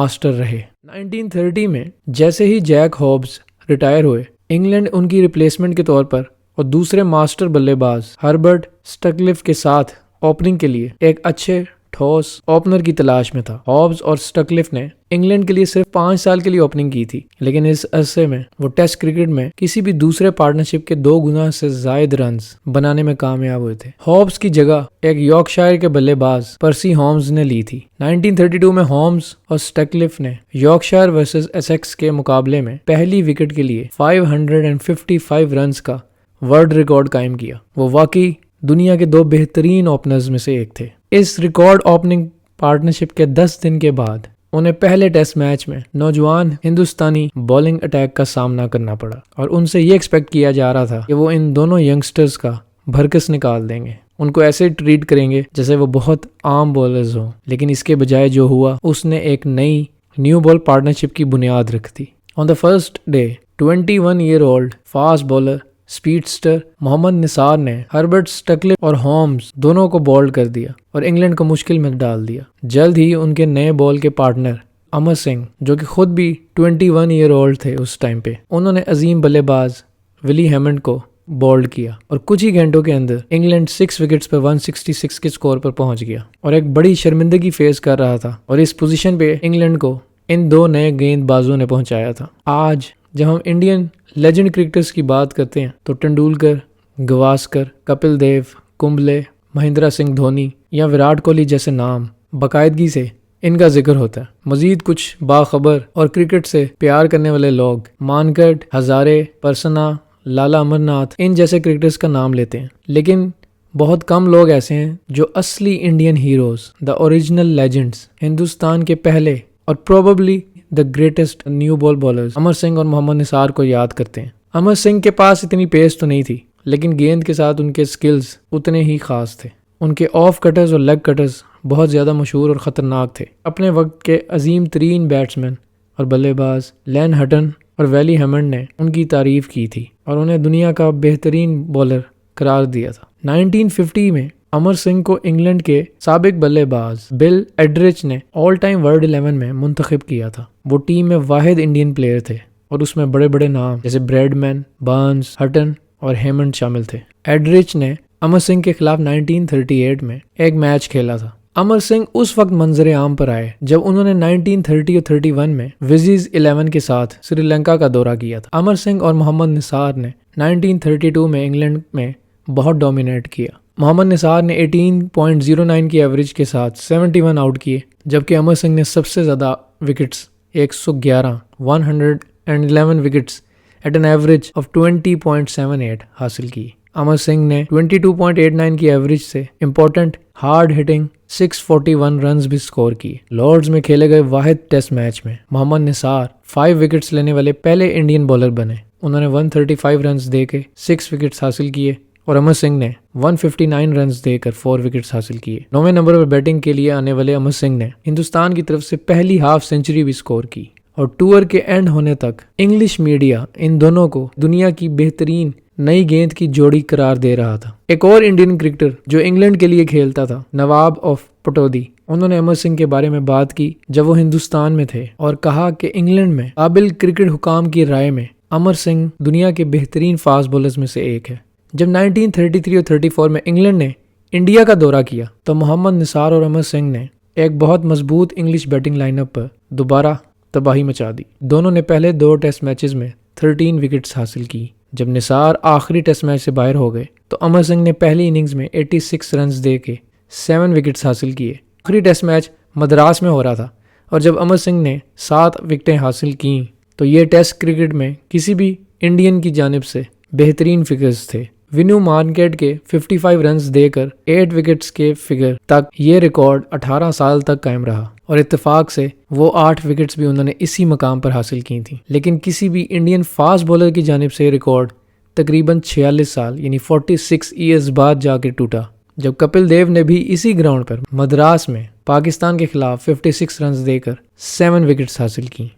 Master رہے۔ 1930 میں جیسے ہی جیک ہابز ریٹائر ہوئے، انگلینڈ ان کی ریپلیسمنٹ کے طور پر اور دوسرے ماسٹر بلے باز ہربرٹ سٹکلف کے ساتھ اوپننگ کے لیے ایک اچھے ٹھوس اوپنر کی تلاش میں تھا۔ ہابز اور سٹکلف نے انگلینڈ کے لیے صرف 5 سال کے لیے اوپننگ کی تھی، لیکن اس عرصے میں وہ ٹیسٹ کرکٹ میں کسی بھی دوسرے پارٹنرشپ کے 2 گنا سے زائد رنز بنانے میں کامیاب ہوئے تھے۔ ہابز کی جگہ ایک یارکشائر کے بلے باز پرسی ہومز نے لی تھی۔ 1932 میں ہومز اور سٹکلف نے یارکشائر ورسز ایسیکس کے مقابلے میں پہلی وکٹ کے لیے 555 رنز کا ورلڈ ریکارڈ قائم کیا۔ وہ واقعی دنیا کے 2 بہترین اوپنرز میں سے ایک تھے۔ اس ریکارڈ اوپننگ پارٹنرشپ کے 10 دن کے بعد انہیں پہلے ٹیسٹ میچ میں نوجوان ہندوستانی بولنگ اٹیک کا سامنا کرنا پڑا اور ان سے یہ ایکسپیکٹ کیا جا رہا تھا کہ وہ ان دونوں ینگسٹرز کا بھرکس نکال دیں گے، ان کو ایسے ٹریٹ کریں گے جیسے وہ بہت عام بولرز ہوں، لیکن اس کے بجائے جو ہوا اس نے ایک نئی نیو بال پارٹنرشپ کی بنیاد رکھ دی۔ On the first day 21 year old fast bowler speedster Mohammad Nisar نے ہربرٹ سٹکلف اور ہومز دونوں کو بولڈ کر دیا اور انگلینڈ کو مشکل میں ڈال دیا۔ جلد ہی ان کے نئے بال کے پارٹنر امر سنگھ، جو کہ خود بھی 21 ایئر اولڈ تھے اس ٹائم پہ، انہوں نے عظیم بلے باز ولی ہیمنڈ کو بولڈ کیا اور کچھ ہی گھنٹوں کے اندر انگلینڈ 6 وکٹس پہ 166 کے سکور پر پہنچ گیا اور ایک بڑی شرمندگی فیس کر رہا تھا، اور اس پوزیشن پہ انگلینڈ کو ان 2 نئے گیند بازوں نے پہنچایا تھا۔ آج جب ہم انڈین لیجنڈ کرکٹرز کی بات کرتے ہیں تو ٹنڈولکر، گواسکر، کپل دیو، کمبلے، مہندرا سنگھ دھونی یا وراٹ کوہلی جیسے نام باقاعدگی سے ان کا ذکر ہوتا ہے۔ مزید کچھ باخبر اور کرکٹ سے پیار کرنے والے لوگ مانکڈ، ہزارے، پرسنا، لالا امرناتھ ان جیسے کرکٹرز کا نام لیتے ہیں، لیکن بہت کم لوگ ایسے ہیں جو اصلی Indian heroes, the original legends, Hindustan کے پہلے اور probably the greatest new ball bowlers Amar Singh اور محمد نثار کو یاد کرتے ہیں۔ امر سنگھ کے پاس اتنی پیس تو نہیں تھی، لیکن گیند کے ساتھ ان کے سکلز اتنے ہی خاص تھے۔ ان کے آف کٹرز اور لیگ کٹرز بہت زیادہ مشہور اور خطرناک تھے۔ اپنے وقت کے عظیم ترین بیٹسمین اور بلے باز لین ہٹن اور ویلی ہیمنڈ نے ان کی تعریف کی تھی اور انہیں دنیا کا بہترین بولر قرار دیا تھا۔ 1950 میں امر سنگھ کو انگلینڈ کے سابق بلے باز بل ایڈرچ نے آل ٹائم ورلڈ 11 میں منتخب کیا تھا۔ وہ ٹیم میں واحد انڈین پلیئر تھے اور اس میں بڑے بڑے نام جیسے بریڈمین، بارنز، ہٹن اور ہیمنڈ شامل تھے۔ ایڈرچ نے امر سنگھ کے خلاف 1938 میں ایک میچ کھیلا تھا۔ امر سنگھ اس وقت منظر عام پر آئے جب انہوں نے 1930 اور 31 میں وزیز 11 کے ساتھ سری لنکا کا دورہ کیا تھا۔ امر سنگھ اور محمد نثار نے 1932 میں انگلینڈ میں بہت ڈومینیٹ کیا۔ محمد نثار نے 18.09 کی ایوریج کے ساتھ 71 آؤٹ کیے، جبکہ امر سنگھ نے سب سے زیادہ wickets 111 wickets at an average of 20.78 حاصل کی۔ امر سنگھ نے 22.89 کی ایوریج سے امپورٹنٹ ہارڈ ہٹنگ 641 رنز بھی سکور کیے۔ لارڈز میں کھیلے گئے واحد ٹیسٹ میچ میں محمد نثار 5 وکٹس لینے والے پہلے انڈین بولر بنے۔ انہوں نے 135 رنز دے کے 6 وکٹس حاصل کیے اور امر سنگھ نے 159 رنز دے کر 4 وکٹس حاصل کیے۔ 9ویں نمبر پر بیٹنگ کے لیے آنے والے امر سنگھ نے ہندوستان کی طرف سے پہلی ہاف سینچری بھی سکور کی، اور ٹور کے اینڈ ہونے تک انگلش میڈیا ان دونوں کو دنیا کی بہترین نئی گیند کی جوڑی قرار دے رہا تھا۔ ایک اور انڈین کرکٹر جو انگلینڈ کے لیے کھیلتا تھا، نواب آف پٹودی، انہوں نے امر سنگھ کے بارے میں بات کی جب وہ ہندوستان میں تھے اور کہا کہ انگلینڈ میں قابل کرکٹ حکام کی رائے میں امر سنگھ دنیا کے بہترین فاسٹ بولرز میں سے ایک ہے۔ جب 1933 اور 34 میں انگلینڈ نے انڈیا کا دورہ کیا تو محمد نثار اور امر سنگھ نے ایک بہت مضبوط انگلش بیٹنگ لائن اپ پر دوبارہ تباہی مچا دی۔ دونوں نے پہلے 2 ٹیسٹ میچز میں 13 وکٹس حاصل کی۔ جب نثار آخری ٹیسٹ میچ سے باہر ہو گئے تو امر سنگھ نے پہلی اننگز میں 86 رنز دے کے 7 وکٹس حاصل کیے۔ آخری ٹیسٹ میچ مدراس میں ہو رہا تھا اور جب امر سنگھ نے 7 وکٹیں حاصل کیں تو یہ ٹیسٹ کرکٹ میں کسی بھی انڈین کی جانب سے بہترین فگرز تھے۔ ونو مارکیٹ کے 55 رنز دے کر 8 وکٹس کے فگر تک یہ ریکارڈ 18 سال تک قائم رہا، اور اتفاق سے وہ 8 وکٹس بھی انہوں نے اسی مقام پر حاصل کی تھیں۔ لیکن کسی بھی انڈین فاسٹ بولر کی جانب سے یہ ریکارڈ تقریباً 46 سال یعنی 46 ایئرز بعد جا کے ٹوٹا، جب کپل دیو نے بھی اسی گراؤنڈ پر مدراس میں پاکستان کے خلاف 56 رنز دے کر 7 وکٹس حاصل کی۔